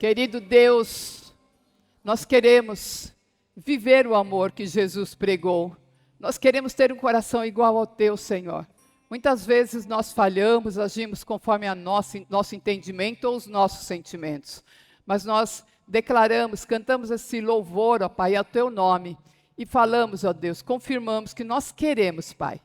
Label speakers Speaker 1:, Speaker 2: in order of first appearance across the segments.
Speaker 1: Querido Deus, nós queremos viver o amor que Jesus pregou. Nós queremos ter um coração igual ao teu, Senhor. Muitas vezes nós falhamos, agimos conforme nosso entendimento ou os nossos sentimentos. Mas nós declaramos, cantamos esse louvor, ó Pai, ao teu nome. E falamos, ó Deus, confirmamos que nós queremos, Pai.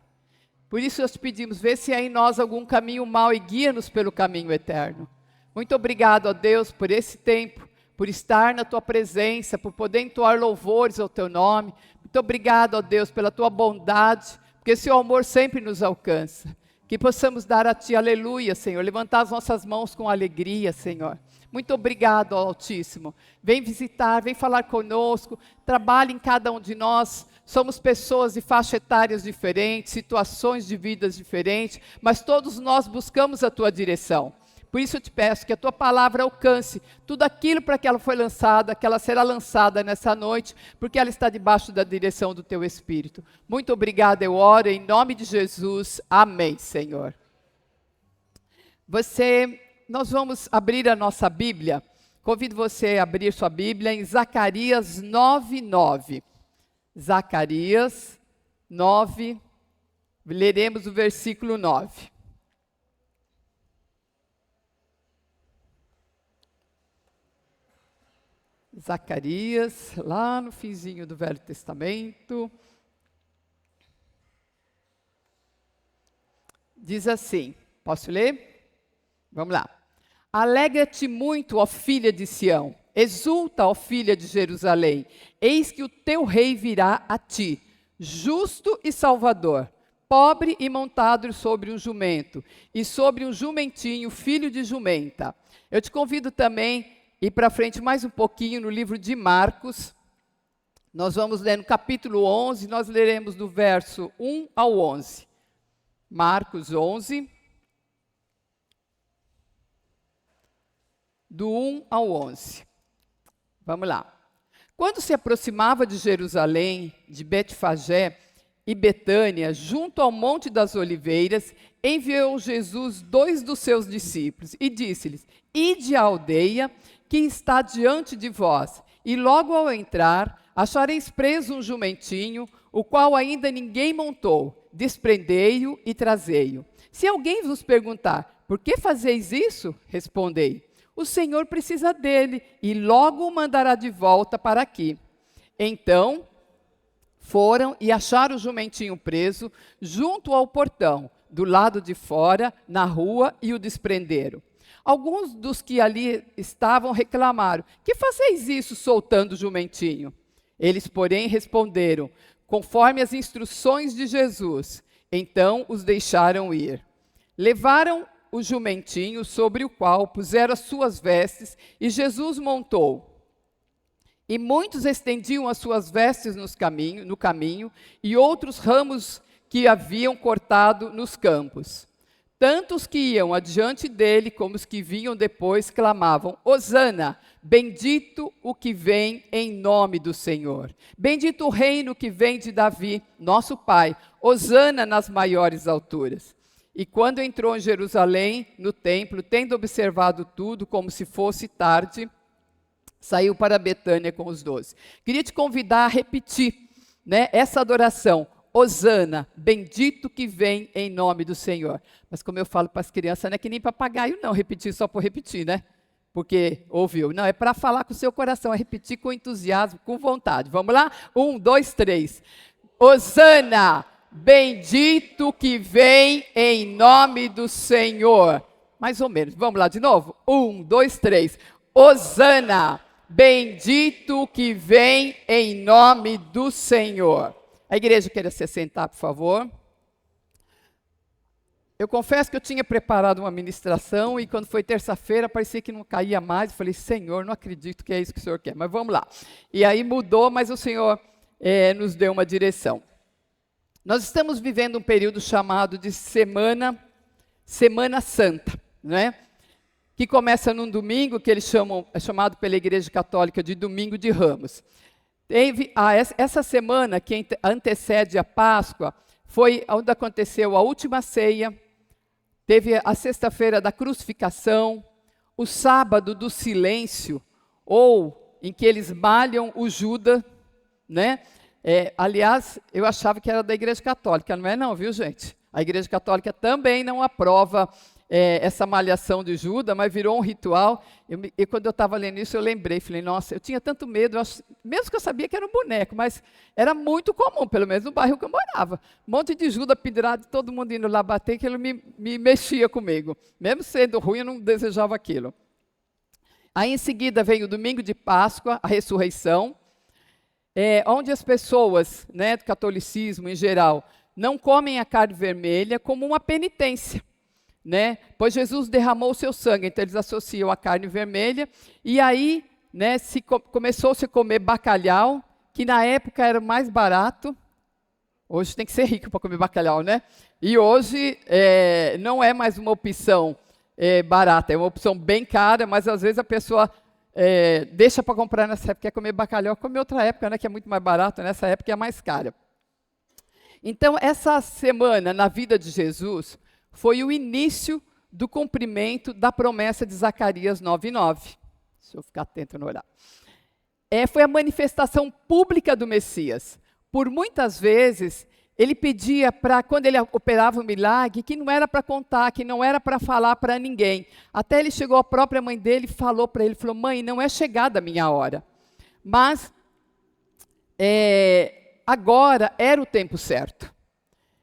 Speaker 1: Por isso nós te pedimos, vê se há em nós algum caminho mau e guia-nos pelo caminho eterno. Muito obrigado, ó Deus, por esse tempo, por estar na tua presença, por poder entoar louvores ao teu nome. Muito obrigado, ó Deus, pela tua bondade, porque esse amor sempre nos alcança. Que possamos dar a ti, aleluia, Senhor, levantar as nossas mãos com alegria, Senhor. Muito obrigado, ó Altíssimo. Vem visitar, vem falar conosco, trabalhe em cada um de nós. Somos pessoas de faixa etárias diferentes, situações de vidas diferentes, mas todos nós buscamos a tua direção. Por isso eu te peço que a tua palavra alcance tudo aquilo para que ela foi lançada, que ela será lançada nessa noite, porque ela está debaixo da direção do teu Espírito. Muito obrigada, eu oro em nome de Jesus. Amém, Senhor. Nós vamos abrir a nossa Bíblia. Convido você a abrir sua Bíblia em Zacarias 9:9. Zacarias 9, leremos o versículo 9. Zacarias, lá no finzinho do Velho Testamento. Diz assim, posso ler? Vamos lá. Alegra-te muito, ó filha de Sião, exulta, ó filha de Jerusalém, eis que o teu rei virá a ti, justo e salvador, pobre e montado sobre um jumento, e sobre um jumentinho, filho de jumenta. Eu te convido também ir para frente mais um pouquinho no livro de Marcos. Nós vamos ler no capítulo 11, nós leremos do verso 1 ao 11. Marcos 11, do 1 ao 11. Vamos lá. Quando se aproximava de Jerusalém, de Betfagé e Betânia, junto ao Monte das Oliveiras, enviou Jesus 2 dos seus discípulos e disse-lhes: Ide à aldeia que está diante de vós, e logo ao entrar, achareis preso um jumentinho, o qual ainda ninguém montou. Desprendei-o e trazei-o. Se alguém vos perguntar, por que fazeis isso? Respondei, o Senhor precisa dele, e logo o mandará de volta para aqui. Então, foram e acharam o jumentinho preso, junto ao portão, do lado de fora, na rua, e o desprenderam. Alguns dos que ali estavam reclamaram, que fazeis isso soltando o jumentinho? Eles, porém, responderam, conforme as instruções de Jesus. Então os deixaram ir. Levaram o jumentinho sobre o qual puseram as suas vestes, e Jesus montou. E muitos estendiam as suas vestes no caminho, e outros ramos que haviam cortado nos campos. Tanto os que iam adiante dele, como os que vinham depois, clamavam, Hosana, bendito o que vem em nome do Senhor. Bendito o reino que vem de Davi, nosso pai. Hosana nas maiores alturas. E quando entrou em Jerusalém, no templo, tendo observado tudo, como se fosse tarde, saiu para Betânia com os 12. Queria te convidar a repetir, essa adoração. Hosana, bendito que vem em nome do Senhor. Mas como eu falo para as crianças, não é que nem papagaio não, repetir só por repetir, Porque ouviu. Não, é para falar com o seu coração, é repetir com entusiasmo, com vontade. Vamos lá? 1, 2, 3. Hosana, bendito que vem em nome do Senhor. Mais ou menos. Vamos lá de novo? 1, 2, 3. Hosana, bendito que vem em nome do Senhor. A igreja queira se sentar, por favor. Eu confesso que eu tinha preparado uma ministração e quando foi terça-feira parecia que não caía mais. Eu falei, Senhor, não acredito que é isso que o Senhor quer, mas vamos lá. E aí mudou, mas o Senhor nos deu uma direção. Nós estamos vivendo um período chamado de Semana Santa, que começa num domingo, que eles chamam, é chamado pela Igreja Católica de Domingo de Ramos. Essa semana que antecede a Páscoa, foi onde aconteceu a última ceia, teve a sexta-feira da crucificação, o sábado do silêncio, ou em que eles malham o Judas, né? Aliás, eu achava que era da Igreja Católica, não é não, viu, gente? A Igreja Católica também não aprova essa malhação de Judas, mas virou um ritual. E quando eu estava lendo isso, eu lembrei, falei, nossa, eu tinha tanto medo, mesmo que eu sabia que era um boneco, mas era muito comum, pelo menos no bairro que eu morava. Um monte de Judas pendurado, todo mundo indo lá bater, aquilo me mexia comigo. Mesmo sendo ruim, eu não desejava aquilo. Aí em seguida vem o domingo de Páscoa, a ressurreição, onde as pessoas, né, do catolicismo em geral, não comem a carne vermelha como uma penitência, né? Pois Jesus derramou o seu sangue, então eles associam a carne vermelha, e aí, né, começou-se a comer bacalhau, que na época era mais barato. Hoje tem que ser rico para comer bacalhau, né? E hoje não é mais uma opção barata, é uma opção bem cara, mas às vezes a pessoa deixa para comprar nessa época, quer comer bacalhau, come outra época, né, que é muito mais barato, nessa época é mais cara. Então, essa semana na vida de Jesus foi o início do cumprimento da promessa de Zacarias 9:9. Deixa eu ficar atento no horário. Foi a manifestação pública do Messias. Por muitas vezes, ele pedia para, quando ele operava um milagre, que não era para contar, que não era para falar para ninguém. Até ele chegou, a própria mãe dele e falou para ele, falou, mãe, não é chegada a minha hora. Mas agora era o tempo certo.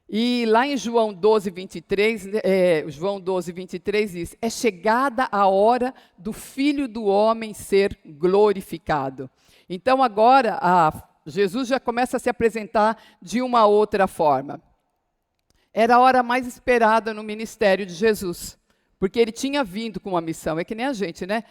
Speaker 1: E lá em João 12:23, João 12:23 diz, é chegada a hora do Filho do Homem ser glorificado. Então agora Jesus já começa a se apresentar de uma outra forma. Era a hora mais esperada no ministério de Jesus, porque ele tinha vindo com uma missão. É que nem a gente, né?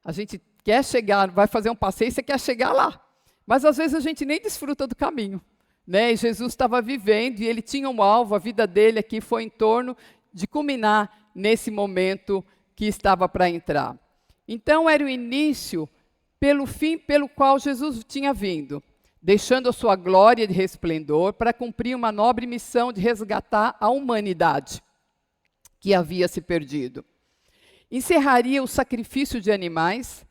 Speaker 1: A gente quer chegar, vai fazer um passeio e você quer chegar lá. Mas às vezes a gente nem desfruta do caminho, né? E Jesus estava vivendo e ele tinha um alvo, a vida dele aqui foi em torno de culminar nesse momento que estava para entrar. Então era o início pelo fim pelo qual Jesus tinha vindo, deixando a sua glória de resplendor para cumprir uma nobre missão de resgatar a humanidade que havia se perdido. Encerraria o sacrifício de animais,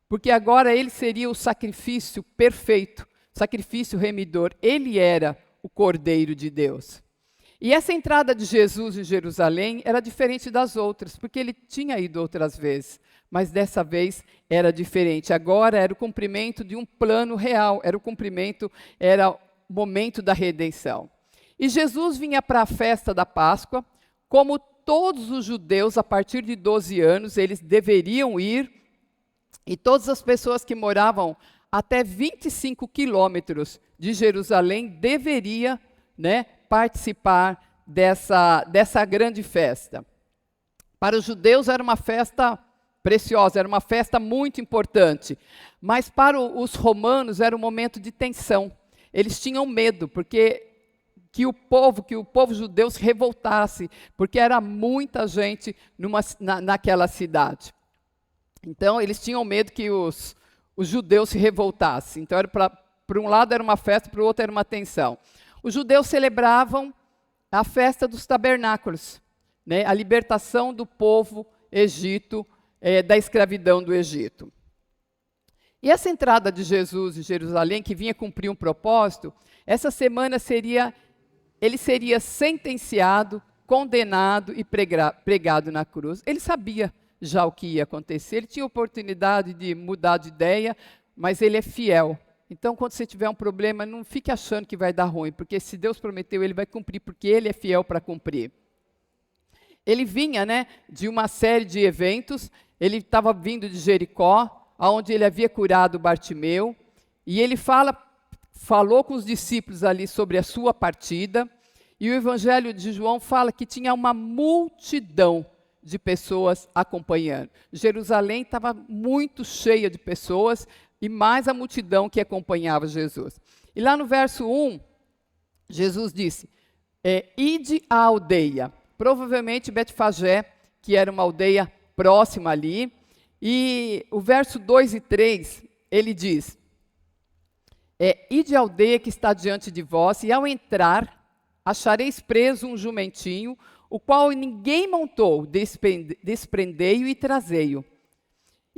Speaker 1: porque agora ele seria o sacrifício perfeito, sacrifício remidor. Ele era o Cordeiro de Deus. E essa entrada de Jesus em Jerusalém era diferente das outras, porque ele tinha ido outras vezes, mas dessa vez era diferente. Agora era o cumprimento de um plano real, era o momento da redenção. E Jesus vinha para a festa da Páscoa, como todos os judeus, a partir de 12 anos, eles deveriam ir, e todas as pessoas que moravam até 25 quilômetros de Jerusalém deveriam, né, participar dessa grande festa. Para os judeus era uma festa preciosa, era uma festa muito importante, mas para os romanos era um momento de tensão. Eles tinham medo, porque que o povo judeu se revoltasse, porque era muita gente naquela cidade. Então, eles tinham medo que os judeus se revoltassem. Então, para um lado era uma festa, para o outro era uma tensão. Os judeus celebravam a festa dos tabernáculos, né, a libertação do povo Egito, da escravidão do Egito. E essa entrada de Jesus em Jerusalém, que vinha cumprir um propósito, essa semana ele seria sentenciado, condenado e pregado na cruz. Ele sabia já o que ia acontecer, ele tinha oportunidade de mudar de ideia, mas ele é fiel. Então, quando você tiver um problema, não fique achando que vai dar ruim, porque se Deus prometeu, ele vai cumprir, porque ele é fiel para cumprir. Ele vinha, né, de uma série de eventos, ele estava vindo de Jericó, onde ele havia curado Bartimeu, e ele falou com os discípulos ali sobre a sua partida, e o Evangelho de João fala que tinha uma multidão de pessoas acompanhando. Jerusalém estava muito cheia de pessoas, e mais a multidão que acompanhava Jesus. E lá no verso 1, Jesus disse, ide à aldeia. Provavelmente Betfagé, que era uma aldeia próxima ali. E o verso 2 e 3, ele diz, ide à aldeia que está diante de vós, e ao entrar, achareis preso um jumentinho, o qual ninguém montou, desprendei-o e trazei-o.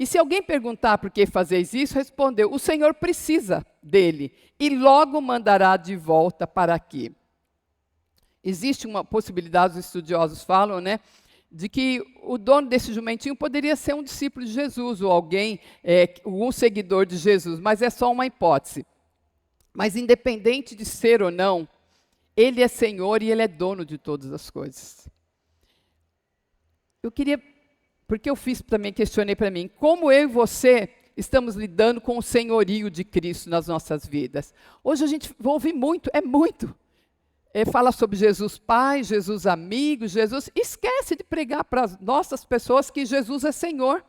Speaker 1: E se alguém perguntar por que fazeis isso, respondeu: o Senhor precisa dele e logo mandará de volta para aqui. Existe uma possibilidade, os estudiosos falam, né, de que o dono desse jumentinho poderia ser um discípulo de Jesus ou alguém, um seguidor de Jesus, mas é só uma hipótese. Mas independente de ser ou não, ele é Senhor e ele é dono de todas as coisas. Eu queria, porque eu fiz também, questionei para mim, como eu e você estamos lidando com o senhorio de Cristo nas nossas vidas? Hoje a gente ouve muito, fala sobre Jesus Pai, Jesus amigo, Jesus, esquece de pregar para as nossas pessoas que Jesus é Senhor.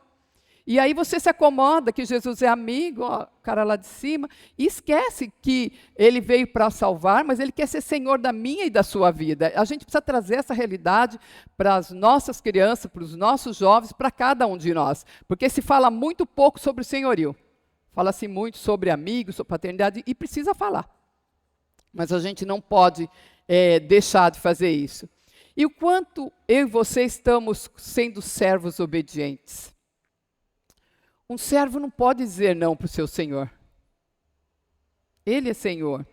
Speaker 1: E aí você se acomoda que Jesus é amigo, ó, o cara lá de cima, e esquece que ele veio para salvar, mas ele quer ser Senhor da minha e da sua vida. A gente precisa trazer essa realidade para as nossas crianças, para os nossos jovens, para cada um de nós. Porque se fala muito pouco sobre o senhorio. Fala-se muito sobre amigos, sobre paternidade, e precisa falar. Mas a gente não pode deixar de fazer isso. E o quanto eu e você estamos sendo servos obedientes. Um servo não pode dizer não para o seu senhor. Ele é Senhor.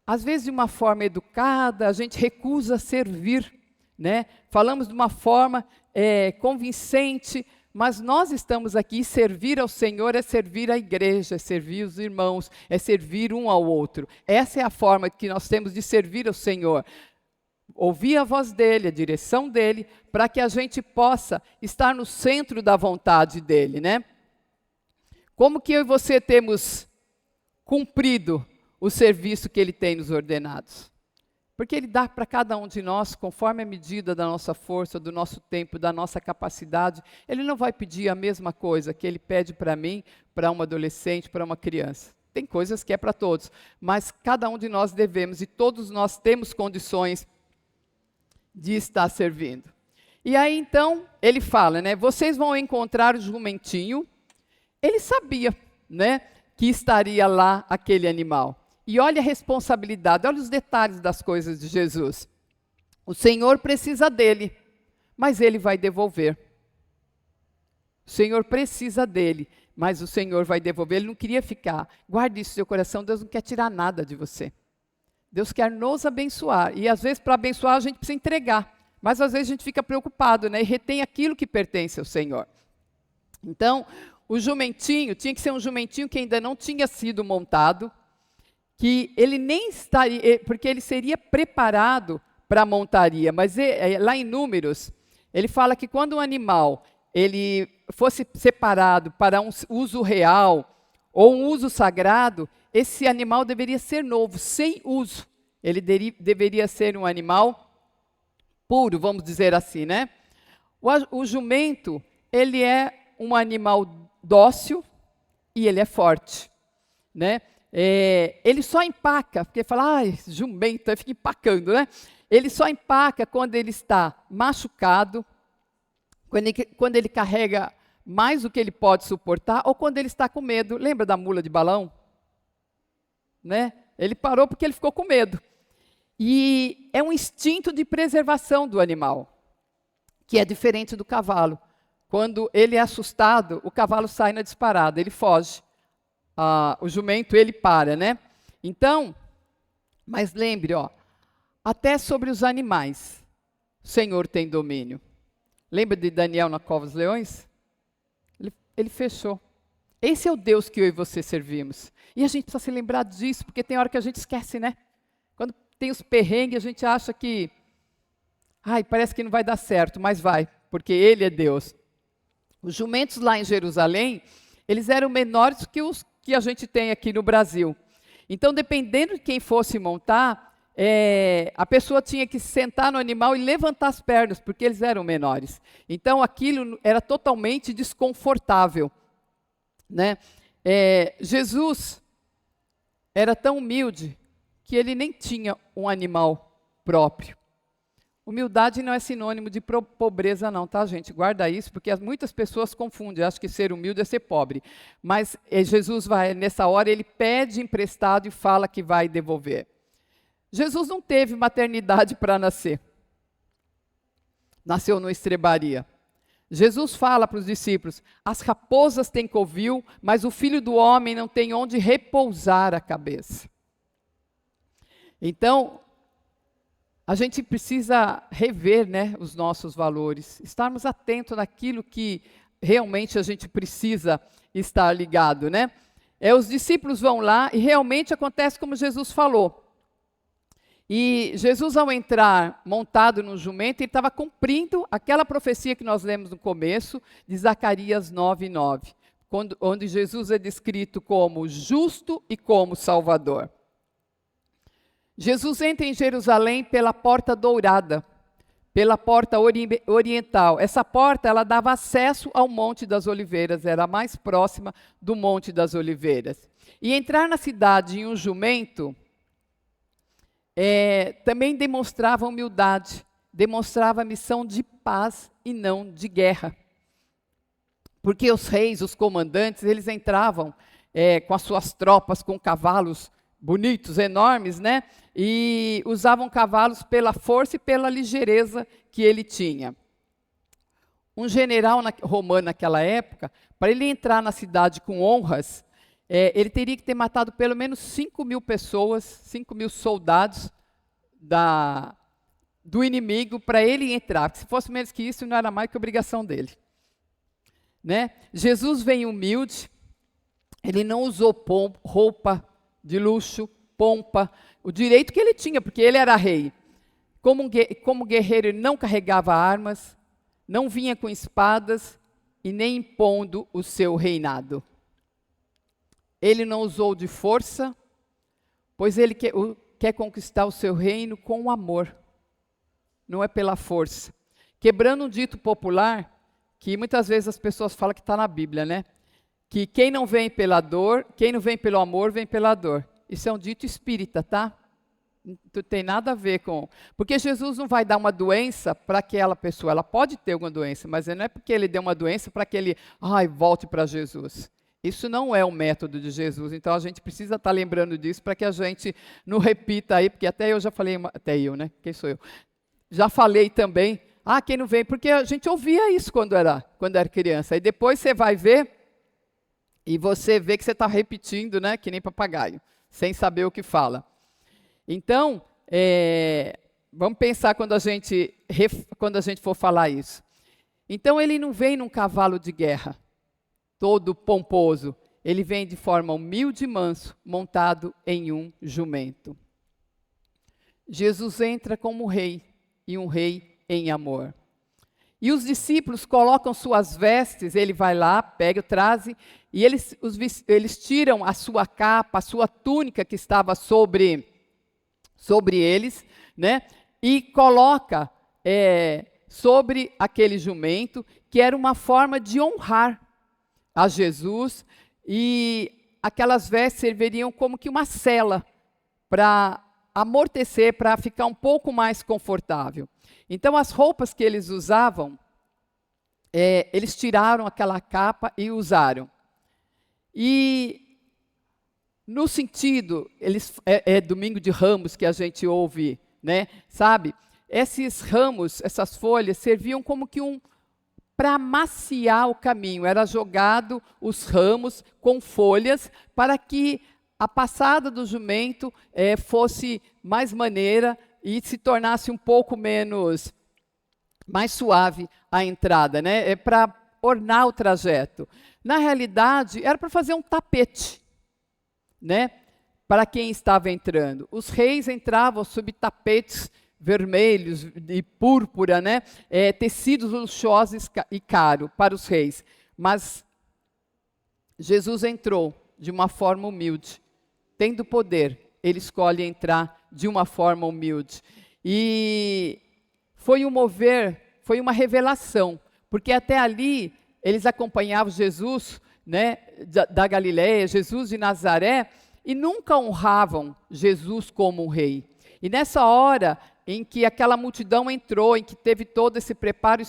Speaker 1: Às vezes, de uma forma educada, a gente recusa servir, né? Falamos de uma forma convincente, mas nós estamos aqui, servir ao Senhor é servir à igreja, é servir os irmãos, é servir um ao outro. Essa é a forma que nós temos de servir ao Senhor. Ouvir a voz dele, a direção dele, para que a gente possa estar no centro da vontade dele, né? Como que eu e você temos cumprido o serviço que ele tem nos ordenados? Porque ele dá para cada um de nós, conforme a medida da nossa força, do nosso tempo, da nossa capacidade. Ele não vai pedir a mesma coisa que ele pede para mim, para uma adolescente, para uma criança. Tem coisas que é para todos, mas cada um de nós devemos, e todos nós temos condições de estar servindo. E aí então, ele fala, né, vocês vão encontrar o jumentinho. Ele sabia, né, que estaria lá aquele animal. E olha a responsabilidade, olha os detalhes das coisas de Jesus. O Senhor precisa dele, mas ele vai devolver. O Senhor precisa dele, mas o Senhor vai devolver. Ele não queria ficar. Guarde isso no seu coração, Deus não quer tirar nada de você. Deus quer nos abençoar. E às vezes, para abençoar, a gente precisa entregar. Mas às vezes a gente fica preocupado, né? E retém aquilo que pertence ao Senhor. Então, o jumentinho, tinha que ser um jumentinho que ainda não tinha sido montado, que ele nem estaria, porque ele seria preparado para a montaria. Mas lá em Números, ele fala que quando um animal ele fosse separado para um uso real ou um uso sagrado, esse animal deveria ser novo, sem uso. Ele deveria ser um animal puro, vamos dizer assim, né? O jumento, ele é um animal dócil e ele é forte, né? Ele só empaca, porque fala, jumento, aí fica empacando, né? Ele só empaca quando ele está machucado, quando ele carrega mais do que ele pode suportar, ou quando ele está com medo. Lembra da mula de balão? Né? Ele parou porque ele ficou com medo. E é um instinto de preservação do animal, que é diferente do cavalo. Quando ele é assustado, o cavalo sai na disparada, ele foge. O jumento, ele para, né? Então, mas lembre, até sobre os animais, o Senhor tem domínio. Lembra de Daniel na cova dos leões? Ele fechou. Esse é o Deus que eu e você servimos. E a gente precisa se lembrar disso, porque tem hora que a gente esquece, né? Quando tem os perrengues, a gente acha que, parece que não vai dar certo, mas vai, porque Ele é Deus. Os jumentos lá em Jerusalém, eles eram menores que os que a gente tem aqui no Brasil. Então, dependendo de quem fosse montar, a pessoa tinha que sentar no animal e levantar as pernas, porque eles eram menores. Então, aquilo era totalmente desconfortável, né? Jesus era tão humilde que ele nem tinha um animal próprio. Humildade não é sinônimo de pobreza não, tá, gente? Guarda isso, porque muitas pessoas confundem, acham que ser humilde é ser pobre. Mas Jesus vai, nessa hora, ele pede emprestado e fala que vai devolver. Jesus não teve maternidade para nascer. Nasceu numa estrebaria. Jesus fala para os discípulos: as raposas têm covil, mas o Filho do Homem não tem onde repousar a cabeça. Então, a gente precisa rever, né, os nossos valores, estarmos atentos naquilo que realmente a gente precisa estar ligado, né? Os discípulos vão lá e realmente acontece como Jesus falou. E Jesus, ao entrar montado no jumento, ele estava cumprindo aquela profecia que nós lemos no começo, de Zacarias 9:9, onde Jesus é descrito como justo e como Salvador. Jesus entra em Jerusalém pela porta dourada, pela porta oriental. Essa porta, ela dava acesso ao Monte das Oliveiras, era a mais próxima do Monte das Oliveiras. E entrar na cidade em um jumento também demonstrava humildade, demonstrava missão de paz e não de guerra. Porque os reis, os comandantes, eles entravam com as suas tropas, com cavalos bonitos, enormes, né? E usavam cavalos pela força e pela ligeireza que ele tinha. Um general romano naquela época, para ele entrar na cidade com honras, ele teria que ter matado pelo menos 5.000 pessoas, 5.000 soldados do inimigo para ele entrar. Se fosse menos que isso, não era mais que obrigação dele. Né? Jesus vem humilde, ele não usou roupa de luxo, pompa, o direito que ele tinha, porque ele era rei. Como guerreiro, ele não carregava armas, não vinha com espadas e nem impondo o seu reinado. Ele não usou de força, pois ele quer conquistar o seu reino com o amor, não é pela força. Quebrando um dito popular, que muitas vezes as pessoas falam que está na Bíblia, né? Que quem não vem pela dor, quem não vem pelo amor, vem pela dor. Isso é um dito espírita, tá? Não tem nada a ver com... Porque Jesus não vai dar uma doença para aquela pessoa. Ela pode ter alguma doença, mas não é porque ele deu uma doença para que ele volte para Jesus. Isso não é o método de Jesus. Então a gente precisa estar lembrando disso para que a gente não repita aí, porque até eu já falei, até eu, né? Quem sou eu? Já falei também, quem não vem, porque a gente ouvia isso quando era criança. E depois você vai ver, e você vê que você está repetindo, né? Que nem papagaio, sem saber o que fala. Então, vamos pensar quando a gente for falar isso. Então, ele não vem num cavalo de guerra, todo pomposo. Ele vem de forma humilde e manso, montado em um jumento. Jesus entra como rei, e um rei em amor. E os discípulos colocam suas vestes, ele vai lá, pega, trazem, e eles tiram a sua capa, a sua túnica que estava sobre eles, né? E coloca sobre aquele jumento, que era uma forma de honrar a Jesus, e aquelas vestes serviriam como que uma sela para amortecer, para ficar um pouco mais confortável. Então, as roupas que eles usavam, eles tiraram aquela capa e usaram. E, no sentido, domingo de ramos que a gente ouve, né? Sabe? Esses ramos, essas folhas, serviam como que para amaciar o caminho. Era jogado os ramos com folhas para que a passada do jumento fosse mais maneira e se tornasse um pouco mais suave a entrada, né? Para ornar o trajeto. Na realidade, era para fazer um tapete, né? Para quem estava entrando. Os reis entravam sob tapetes vermelhos e púrpura, né? Tecidos luxuosos e caros para os reis. Mas Jesus entrou de uma forma humilde. Tendo poder, ele escolhe entrar de uma forma humilde. E foi um mover, foi uma revelação, porque até ali eles acompanhavam Jesus, né, da Galileia, Jesus de Nazaré, e nunca honravam Jesus como um rei. E nessa hora em que aquela multidão entrou, em que teve todo esse preparo,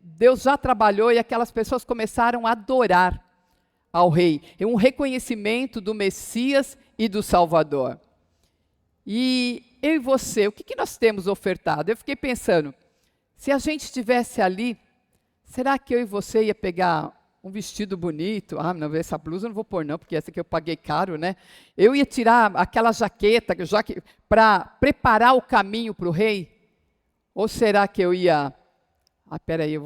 Speaker 1: Deus já trabalhou e aquelas pessoas começaram a adorar ao rei. É um reconhecimento do Messias e do Salvador. E eu e você, o que nós temos ofertado? Eu fiquei pensando, se a gente estivesse ali, será que eu e você ia pegar um vestido bonito? Ah, não, essa blusa eu não vou pôr não, porque essa aqui eu paguei caro, né? Eu ia tirar aquela jaqueta para preparar o caminho para o rei? Ou será que eu ia... Ah, peraí,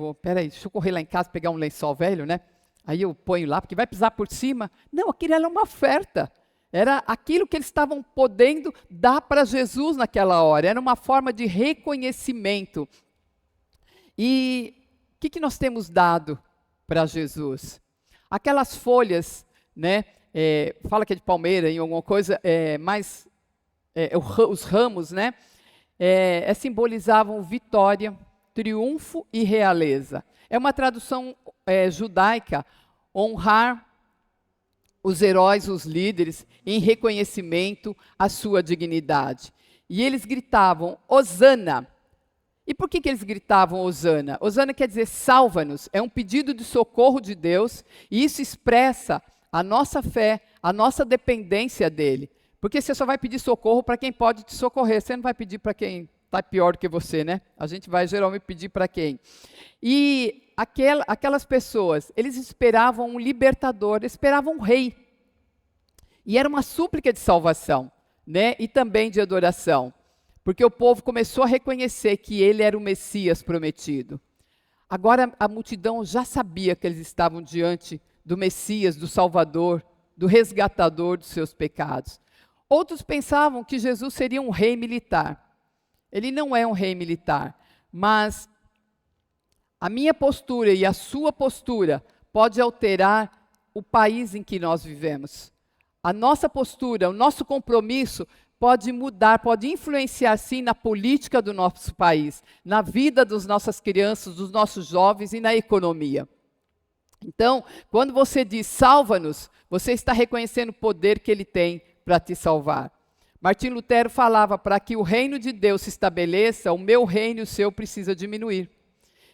Speaker 1: deixa eu correr lá em casa, pegar um lençol velho, né? Aí eu ponho lá, porque vai pisar por cima. Não, aquilo era uma oferta. Era aquilo que eles estavam podendo dar para Jesus naquela hora. Era uma forma de reconhecimento. E o que nós temos dado para Jesus? Aquelas folhas, né? Fala que é de palmeira em alguma coisa, os ramos, né? Simbolizavam vitória, triunfo e realeza. É uma tradução judaica, honrar os heróis, os líderes, em reconhecimento à sua dignidade. E eles gritavam, Hosana. E por que eles gritavam Hosana? Hosana quer dizer salva-nos, é um pedido de socorro de Deus, e isso expressa a nossa fé, a nossa dependência dele. Porque você só vai pedir socorro para quem pode te socorrer, você não vai pedir para quem está pior do que você, né? A gente vai geralmente pedir para quem? E aquelas pessoas, eles esperavam um libertador, esperavam um rei. E era uma súplica de salvação, né? E também de adoração. Porque o povo começou a reconhecer que ele era o Messias prometido. Agora a multidão já sabia que eles estavam diante do Messias, do Salvador, do resgatador dos seus pecados. Outros pensavam que Jesus seria um rei militar. Ele não é um rei militar, mas a minha postura e a sua postura pode alterar o país em que nós vivemos. A nossa postura, o nosso compromisso pode mudar, pode influenciar sim na política do nosso país, na vida das nossas crianças, dos nossos jovens e na economia. Então, quando você diz salva-nos, você está reconhecendo o poder que ele tem para te salvar. Martim Lutero falava, para que o reino de Deus se estabeleça, o meu reino e o seu precisa diminuir.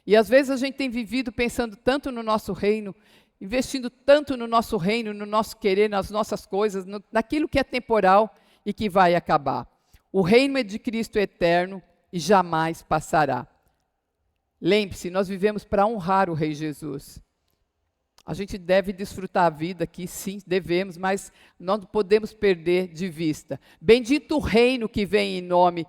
Speaker 1: E às vezes a gente tem vivido pensando tanto no nosso reino, investindo tanto no nosso reino, no nosso querer, nas nossas coisas, naquilo que é temporal e que vai acabar. O reino de Cristo é eterno e jamais passará. Lembre-se, nós vivemos para honrar o Rei Jesus. A gente deve desfrutar a vida aqui, sim, devemos, mas nós não podemos perder de vista. Bendito o reino que vem em nome,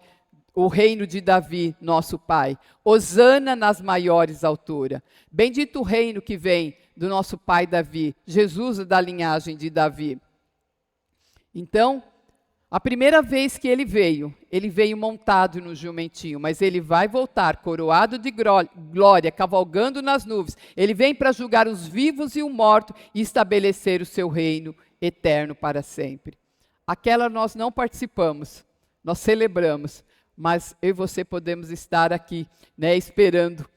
Speaker 1: o reino de Davi, nosso Pai. Hosana nas maiores alturas. Bendito o reino que vem do nosso pai Davi, Jesus da linhagem de Davi. Então, a primeira vez que ele veio montado no jumentinho, mas ele vai voltar coroado de glória, cavalgando nas nuvens. Ele vem para julgar os vivos e o morto e estabelecer o seu reino eterno para sempre. Aquela nós não participamos, nós celebramos, mas eu e você podemos estar aqui, né, esperando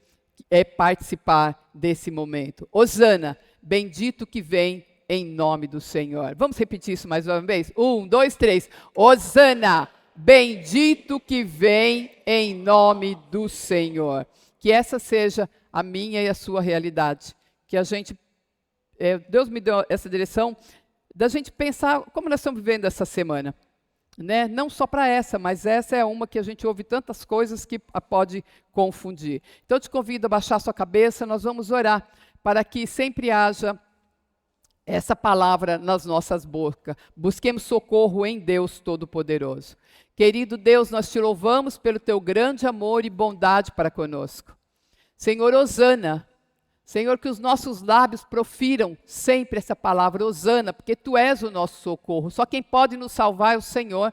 Speaker 1: participar desse momento. Hosana, bendito que vem em nome do Senhor. Vamos repetir isso mais uma vez? 1, 2, 3. Hosana, bendito que vem em nome do Senhor. Que essa seja a minha e a sua realidade. Que a gente, Deus me deu essa direção, da gente pensar como nós estamos vivendo essa semana. Né? Não só para essa, mas essa é uma que a gente ouve tantas coisas que pode confundir. Então eu te convido a baixar sua cabeça, nós vamos orar para que sempre haja essa palavra nas nossas bocas. Busquemos socorro em Deus Todo-Poderoso. Querido Deus, nós te louvamos pelo teu grande amor e bondade para conosco. Senhor, hosana. Senhor, que os nossos lábios profiram sempre essa palavra, hosana, porque tu és o nosso socorro. Só quem pode nos salvar é o Senhor.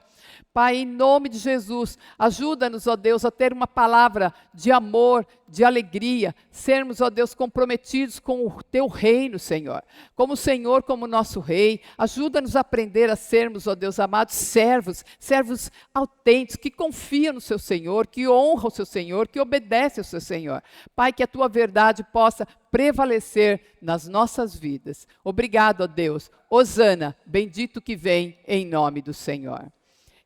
Speaker 1: Pai, em nome de Jesus, ajuda-nos, ó Deus, a ter uma palavra de amor, de alegria, sermos, ó Deus, comprometidos com o teu reino, Senhor. Como o Senhor, como nosso rei, ajuda-nos a aprender a sermos, ó Deus, amados, servos autênticos, que confiam no seu Senhor, que honram o seu Senhor, que obedecem ao seu Senhor. Pai, que a tua verdade possa prevalecer nas nossas vidas. Obrigado, ó Deus. Hosana, bendito que vem em nome do Senhor.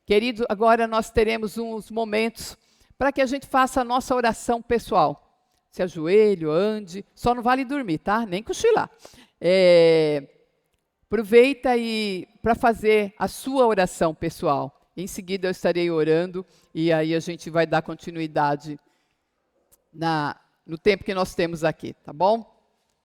Speaker 1: Querido, agora nós teremos uns momentos para que a gente faça a nossa oração pessoal. Se ajoelhe, ande, só não vale dormir, tá? Nem cochilar. Aproveita para fazer a sua oração pessoal. Em seguida eu estarei orando e aí a gente vai dar continuidade no tempo que nós temos aqui, tá bom?